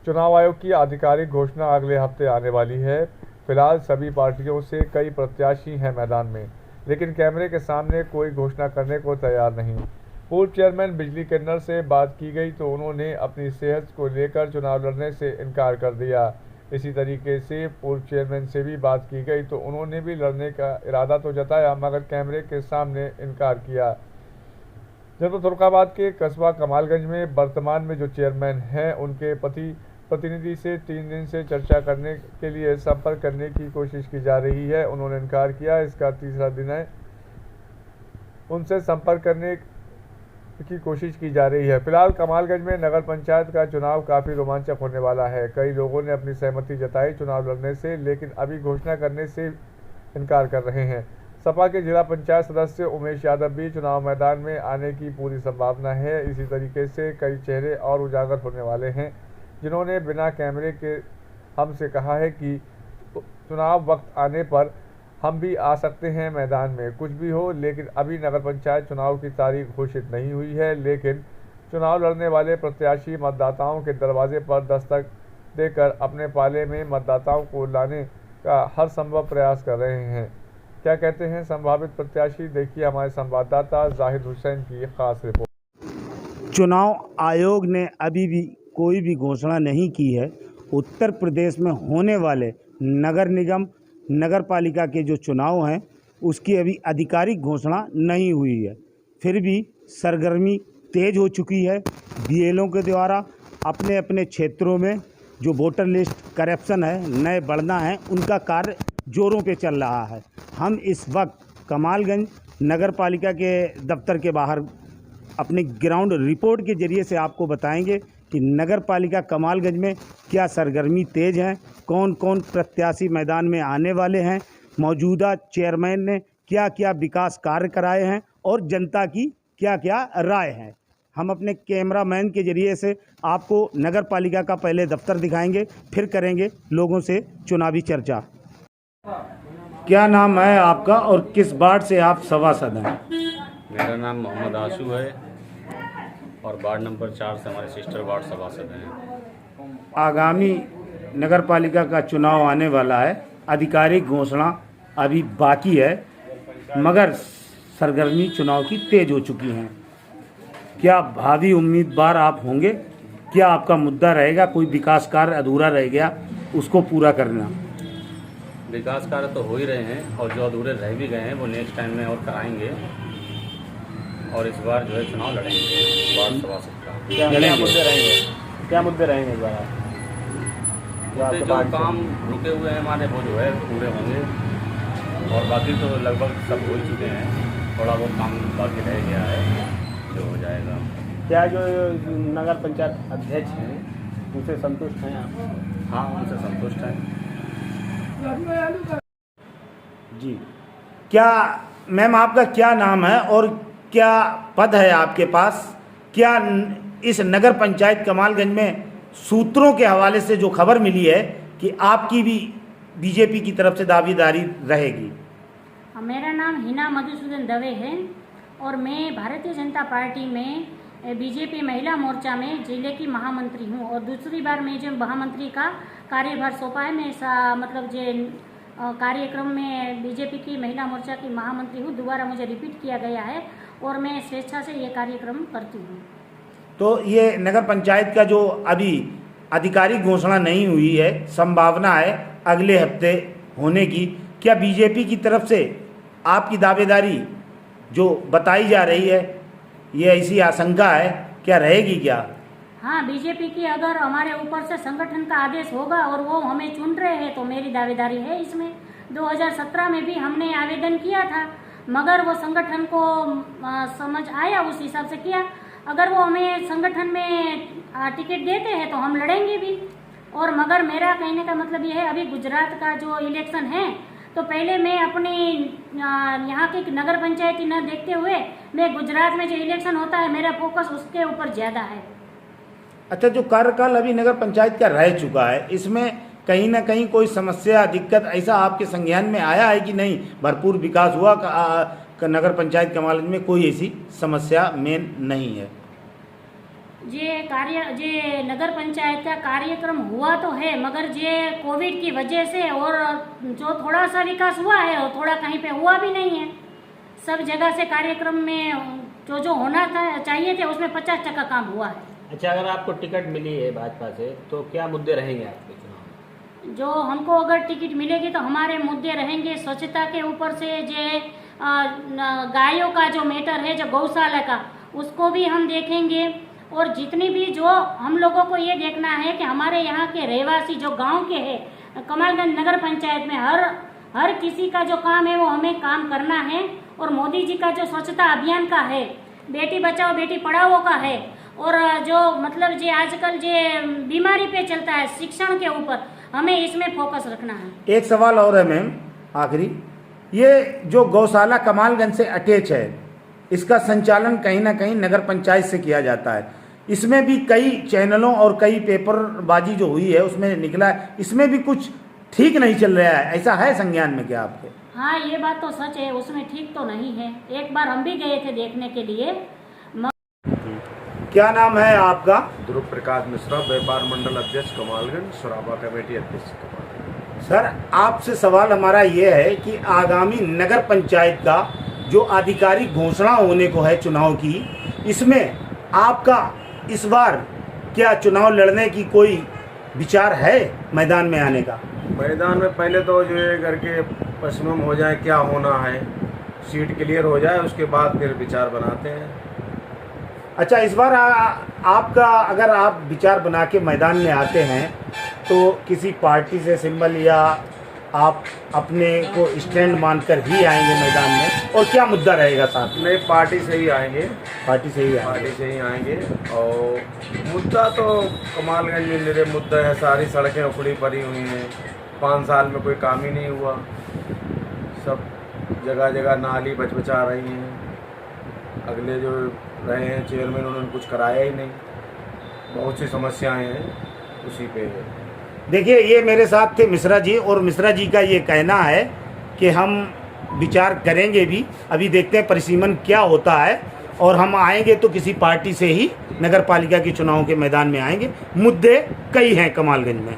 चुनाव आयोग की आधिकारिक घोषणा अगले हफ्ते आने वाली है। फिलहाल सभी पार्टियों से कई प्रत्याशी हैं मैदान में, लेकिन कैमरे के सामने कोई घोषणा करने को तैयार नहीं। पूर्व चेयरमैन बिजली किन्नर से बात की गई तो उन्होंने अपनी सेहत को लेकर चुनाव लड़ने से इनकार कर दिया। इसी तरीके से पूर्व चेयरमैन से भी बात की गई तो उन्होंने भी लड़ने का इरादा तो जताया, मगर कैमरे के सामने इनकार किया। जनपद फर्रुखाबाद के कस्बा कमालगंज में वर्तमान में जो चेयरमैन हैं, उनके प्रतिनिधि से 3 दिन से चर्चा करने के लिए संपर्क करने की कोशिश की जा रही है। उन्होंने इनकार किया। इसका तीसरा दिन है, उनसे संपर्क करने की कोशिश की जा रही है। फिलहाल कमालगंज में नगर पंचायत का चुनाव काफ़ी रोमांचक होने वाला है। कई लोगों ने अपनी सहमति जताई चुनाव लड़ने से, लेकिन अभी घोषणा करने से इनकार कर रहे हैं। सपा के जिला पंचायत सदस्य उमेश यादव भी चुनाव मैदान में आने की पूरी संभावना है। इसी तरीके से कई चेहरे और उजागर होने वाले हैं, जिन्होंने बिना कैमरे के हमसे कहा है कि चुनाव वक्त आने पर हम भी आ सकते हैं मैदान में, कुछ भी हो। लेकिन अभी नगर पंचायत चुनाव की तारीख घोषित नहीं हुई है, लेकिन चुनाव लड़ने वाले प्रत्याशी मतदाताओं के दरवाजे पर दस्तक देकर अपने पाले में मतदाताओं को लाने का हर संभव प्रयास कर रहे हैं। क्या कहते हैं संभावित प्रत्याशी, देखिए हमारे संवाददाता जाहिद हुसैन की खास रिपोर्ट। चुनाव आयोग ने अभी भी कोई भी घोषणा नहीं की है। उत्तर प्रदेश में होने वाले नगर निगम नगर पालिका के जो चुनाव हैं, उसकी अभी आधिकारिक घोषणा नहीं हुई है। फिर भी सरगर्मी तेज़ हो चुकी है। बीएलओ के द्वारा अपने अपने क्षेत्रों में जो वोटर लिस्ट करप्शन है, नए बढ़ना है, उनका कार्य जोरों पे चल रहा है। हम इस वक्त कमालगंज नगर पालिका के दफ्तर के बाहर अपनी ग्राउंड रिपोर्ट के जरिए से आपको बताएंगे कि नगर पालिका कमालगंज में क्या सरगर्मी तेज़ है, कौन कौन प्रत्याशी मैदान में आने वाले हैं, मौजूदा चेयरमैन ने क्या क्या विकास कार्य कराए हैं और जनता की क्या क्या राय है। हम अपने कैमरामैन के जरिए से आपको नगर पालिका का पहले दफ्तर दिखाएंगे, फिर करेंगे लोगों से चुनावी चर्चा। क्या नाम है आपका और किस वार्ड से आप सभासद हैं? मेरा नाम मोहम्मद आशू है और वार्ड नंबर 4 से हमारे सिस्टर वार्ड सभासद हैं। आगामी नगर पालिका का चुनाव आने वाला है। आधिकारिक घोषणा अभी बाकी है, मगर सरगर्मी चुनाव की तेज हो चुकी हैं। क्या भावी उम्मीदवार आप होंगे? क्या आपका मुद्दा रहेगा कोई विकास कार्य अधूरा रह गया उसको पूरा करना? विकास कार्य तो हो ही रहे हैं और जो अधूरे रह भी गए हैं वो नेक्स्ट टाइम में और कराएंगे और इस बार जो है चुनाव लड़ेंगे वार्ड सभासद का। क्या मुद्दे रहेंगे? क्या मुद्दे रहेंगे इस बार? जो काम रुके हुए हैं हमारे वो जो है पूरे होंगे और बाकी तो लगभग सब हो चुके हैं। थोड़ा बहुत काम बाकी रह गया है जो हो जाएगा। क्या जो नगर पंचायत अध्यक्ष हैं उनसे संतुष्ट हैं आप? हाँ, उनसे संतुष्ट हैं। जी, क्या मैम आपका क्या नाम है और क्या पद है आपके पास? क्या इस नगर पंचायत कमालगंज में सूत्रों के हवाले से जो खबर मिली है कि आपकी भी बीजेपी की तरफ से दावेदारी रहेगी? मेरा नाम हिना मधुसूदन दवे है और मैं भारतीय जनता पार्टी में बीजेपी महिला मोर्चा में जिले की महामंत्री हूँ और दूसरी बार मैं जो महामंत्री का कार्यभार सौंपा है। मैं मतलब जो कार्यक्रम में बीजेपी की महिला मोर्चा की महामंत्री हूँ, दोबारा मुझे रिपीट किया गया है और मैं स्वेच्छा से ये कार्यक्रम करती हूँ। तो ये नगर पंचायत का जो अभी आधिकारिक घोषणा नहीं हुई है, संभावना है अगले हफ्ते होने की, क्या बीजेपी की तरफ से आपकी दावेदारी जो बताई जा रही है, ये ऐसी आशंका है, क्या रहेगी क्या? हाँ, बीजेपी की अगर हमारे ऊपर से संगठन का आदेश होगा और वो हमें चुन रहे हैं तो मेरी दावेदारी है इसमें। 2017 में भी हमने आवेदन किया था, मगर वो संगठन को समझ आया, उस हिसाब से किया। अगर वो हमें संगठन में टिकट देते हैं तो हम लड़ेंगे भी। और मगर मेरा कहने का मतलब ये है, अभी गुजरात का जो इलेक्शन है तो पहले मैं अपनी यहाँ की नगर पंचायती न देखते हुए मैं गुजरात में जो इलेक्शन होता है मेरा फोकस उसके ऊपर ज़्यादा है। अच्छा, जो कार्यकाल अभी नगर पंचायत का रह चुका है, इसमें कहीं ना कहीं कोई समस्या दिक्कत ऐसा आपके संज्ञान में आया है कि नहीं? भरपूर विकास हुआ नगर पंचायत कमालगंज में, कोई ऐसी समस्या मेन नहीं है? जे नगर पंचायत का कार्यक्रम हुआ तो है, मगर जे कोविड की वजह से और जो थोड़ा सा विकास हुआ है और थोड़ा कहीं पे हुआ भी नहीं है। सब जगह से कार्यक्रम में जो होना था चाहिए थे उसमें 50% काम हुआ है। अच्छा, अगर आपको टिकट मिली है भाजपा से तो क्या मुद्दे रहेंगे आपके चुनाव? जो हमको अगर टिकट मिलेगी तो हमारे मुद्दे रहेंगे स्वच्छता के ऊपर से, गायों का जो मैटर है, जो गौशाला का, उसको भी हम देखेंगे। और जितनी भी जो हम लोगों को ये देखना है कि हमारे यहाँ के रहवासी जो गांव के हैं, कमालगंज नगर पंचायत में हर किसी का जो काम है वो हमें काम करना है। और मोदी जी का जो स्वच्छता अभियान का है, बेटी बचाओ बेटी पढ़ाओ का है, और जो मतलब जो आजकल जो बीमारी पे चलता है शिक्षण के ऊपर, हमें इसमें फोकस रखना है। एक सवाल और है मैम, आखिरी, ये जो गौशाला कमालगंज से अटैच है, इसका संचालन कहीं ना कहीं नगर पंचायत से किया जाता है। इसमें भी कई चैनलों और कई पेपरबाजी जो हुई है उसमें निकला है, इसमें भी कुछ ठीक नहीं चल रहा है, ऐसा है संज्ञान में क्या आपके? हाँ, ये बात तो सच है, उसमें ठीक तो नहीं है। एक बार हम भी गए थे देखने के लिए। क्या नाम है आपका? ध्रुव प्रकाश मिश्रा, व्यापार मंडल अध्यक्ष कमालगंज, शराबा कमेटी अध्यक्ष कमालगंज। सर, आपसे सवाल हमारा ये है कि आगामी नगर पंचायत का जो आधिकारिक घोषणा होने को है चुनाव की, इसमें आपका इस बार क्या चुनाव लड़ने की कोई विचार है मैदान में आने का? मैदान में पहले तो जो है करके पश्चिम हो जाए, क्या होना है, सीट क्लियर हो जाए, उसके बाद फिर विचार बनाते हैं। अच्छा, इस बार आपका अगर आप विचार बना के मैदान में आते हैं तो किसी पार्टी से सिंबल या आप अपने को स्टैंड मानकर ही आएंगे मैदान में, और क्या मुद्दा रहेगा साथ में? नहीं, पार्टी से ही आएंगे। पार्टी से ही आएंगे। पार्टी से ही आएंगे। और मुद्दा तो कमालगंज में मेरे मुद्दा है, सारी सड़कें उखड़ी पड़ी हुई हैं, 5 साल में कोई काम ही नहीं हुआ, सब जगह जगह नाली बचा रही हैं। अगले जो रहे हैं चेयरमैन, उन्होंने कुछ कराया ही नहीं, बहुत सी समस्याएं हैं उसी पे। देखिए, ये मेरे साथ थे मिश्रा जी, और मिश्रा जी का ये कहना है कि हम विचार करेंगे भी, अभी देखते हैं परिसीमन क्या होता है, और हम आएंगे तो किसी पार्टी से ही नगर पालिका के चुनाव के मैदान में आएंगे। मुद्दे कई हैं कमालगंज में।